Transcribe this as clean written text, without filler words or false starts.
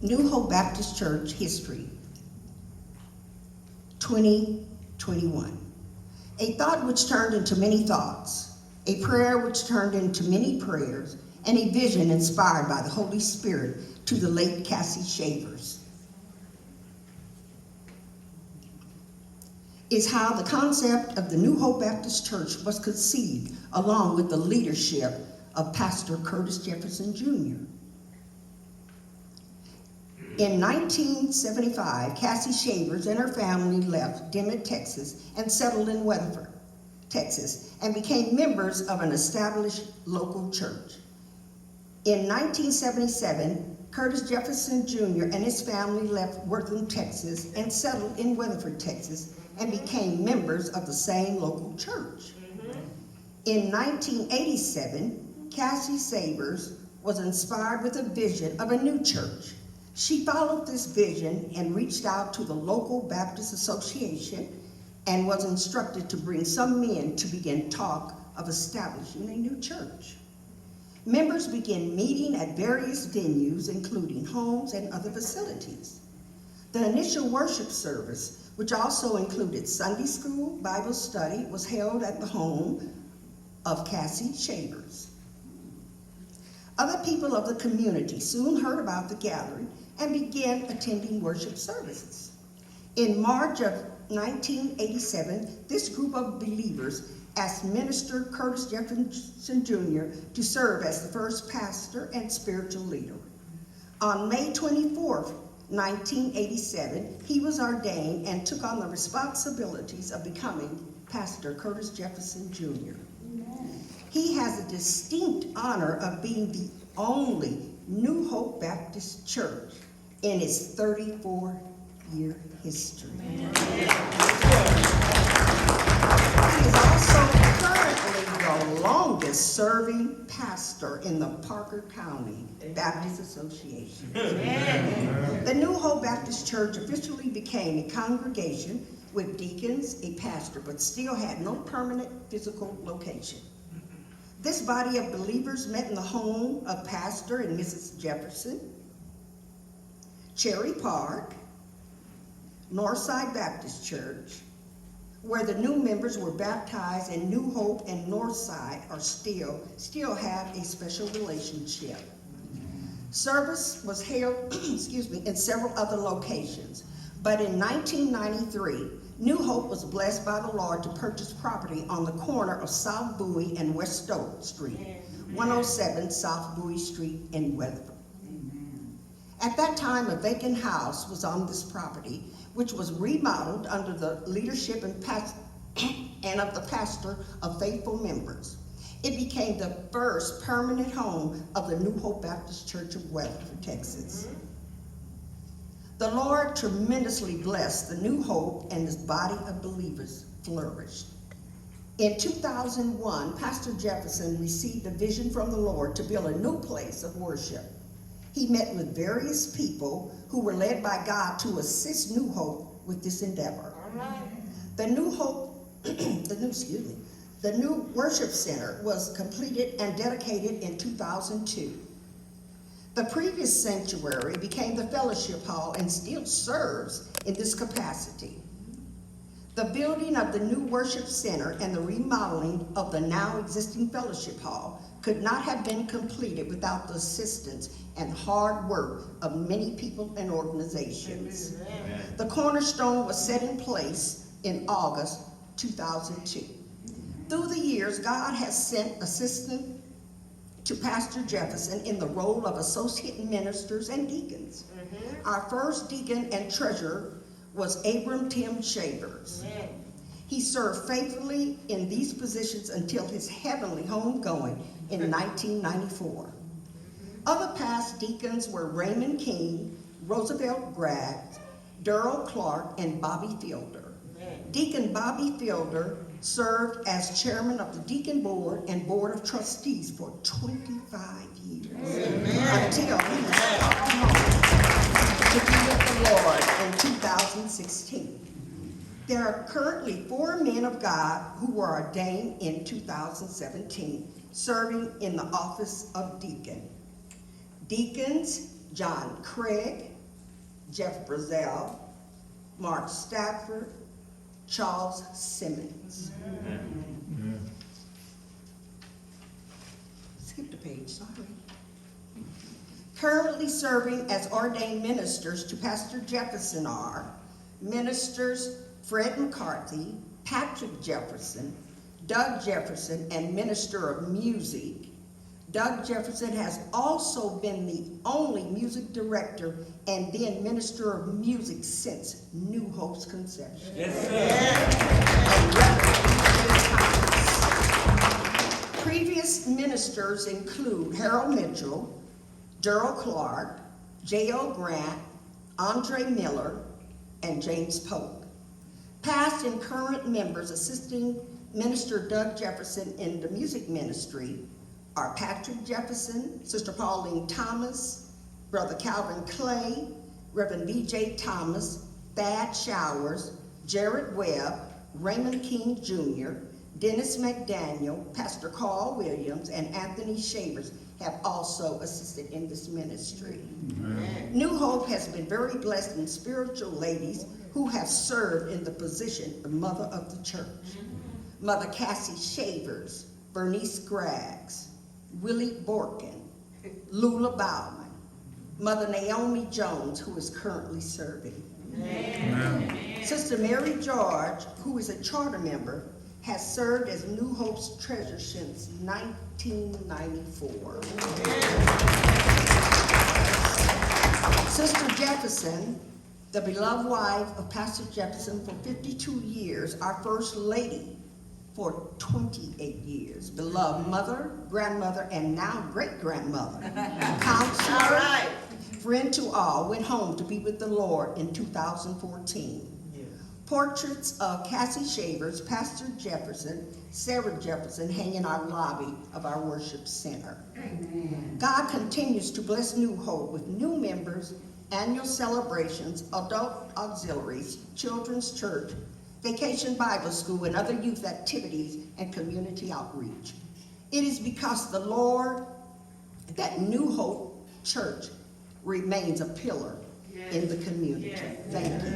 New Hope Baptist Church history, 2021. A thought which turned into many thoughts, a prayer which turned into many prayers, and a vision inspired by the Holy Spirit to the late Cassie Shavers, is how the concept of the New Hope Baptist Church was conceived, along with the leadership of Pastor Curtis Jefferson Jr. In 1975, Cassie Shavers and her family left Dimmitt, Texas, and settled in Weatherford, Texas, and became members of an established local church. In 1977, Curtis Jefferson Jr. and his family left Wortham, Texas, and settled in Weatherford, Texas, and became members of the same local church. In 1987, Cassie Shavers was inspired with a vision of a new church. She followed this vision and reached out to the local Baptist Association and was instructed to bring some men to begin talk of establishing a new church. Members began meeting at various venues, including homes and other facilities. The initial worship service, which also included Sunday school, Bible study, was held at the home of Cassie Shavers. Other people of the community soon heard about the gathering and began attending worship services. In March of 1987, this group of believers asked Minister Curtis Jefferson Jr. to serve as the first pastor and spiritual leader. On May 24th, 1987, he was ordained and took on the responsibilities of becoming Pastor Curtis Jefferson Jr. He has the distinct honor of being the only New Hope Baptist Church in its 34-year history. He is also currently the longest serving pastor in the Parker County Baptist Association. The New Hope Baptist Church officially became a congregation with deacons, a pastor, but still had no permanent physical location. This body of believers met in the home of Pastor and Mrs. Jefferson, Cherry Park, Northside Baptist Church, where the new members were baptized, and New Hope and Northside are still have a special relationship. Service was held in several other locations, but in 1993, New Hope was blessed by the Lord to purchase property on the corner of South Bowie and West Stoke Street, 107 South Bowie Street in Weatherford. At that time, a vacant house was on this property, which was remodeled under the leadership and of the pastor of faithful members. It became the first permanent home of the New Hope Baptist Church of Weatherford, Texas. The Lord tremendously blessed the New Hope, and this body of believers flourished. In 2001, Pastor Jefferson received a vision from the Lord to build a new place of worship. He met with various people who were led by God to assist New Hope with this endeavor. The new worship center was completed and dedicated in 2002. The previous sanctuary became the fellowship hall and still serves in this capacity. The building of the new worship center and the remodeling of the now existing fellowship hall could not have been completed without the assistance and hard work of many people and organizations. Amen. The cornerstone was set in place in August 2002. Through the years, God has sent assistance to Pastor Jefferson in the role of associate ministers and deacons. Our first deacon and treasurer was Abram Tim Shavers. He served faithfully in these positions until his heavenly homegoing in 1994. Other past deacons were Raymond King, Roosevelt Bragg, Darrell Clark, and Bobby Fielder. Deacon Bobby Fielder served as chairman of the Deacon Board and Board of Trustees for 25 years. Amen. Until he was brought home to be with the Lord in 2016. There are currently 4 men of God who were ordained in 2017, serving in the office of deacon. Deacons John Craig, Jeff Brazel, Mark Stafford, Charles Simmons. Skip the page, sorry. Currently serving as ordained ministers to Pastor Jefferson are ministers Fred McCarthy, Patrick Jefferson, Doug Jefferson, and Minister of Music. Doug Jefferson has also been the only music director and then Minister of Music since New Hope's conception. Yes, sir. Previous ministers include Harold Mitchell, Darrell Clark, J.O. Grant, Andre Miller, and James Polk. Past and current members assisting Minister Doug Jefferson in the music ministry are Patrick Jefferson, Sister Pauline Thomas, Brother Calvin Clay, Reverend B.J. Thomas, Thad Showers, Jared Webb, Raymond King Jr., Dennis McDaniel, Pastor Carl Williams, and Anthony Shavers have also assisted in this ministry. Amen. New Hope has been very blessed in spiritual ladies who have served in the position of Mother of the Church. Mother Cassie Shavers, Bernice Graggs, Willie Borkin, Lula Bauman, Mother Naomi Jones, who is currently serving. Amen. Sister Mary George, who is a charter member, has served as New Hope's treasurer since 1994. Sister Jefferson, the beloved wife of Pastor Jefferson for 52 years, our First Lady for 28 years, beloved mother, grandmother, and now great-grandmother, counselor, friend to all, went home to be with the Lord in 2014. Portraits of Cassie Shavers, Pastor Jefferson, Sarah Jefferson hang in our lobby of our worship center. Amen. God continues to bless New Hope with new members, annual celebrations, adult auxiliaries, children's church, vacation Bible school, and other youth activities and community outreach. It is because the Lord that New Hope Church remains a pillar in the community. Thank you.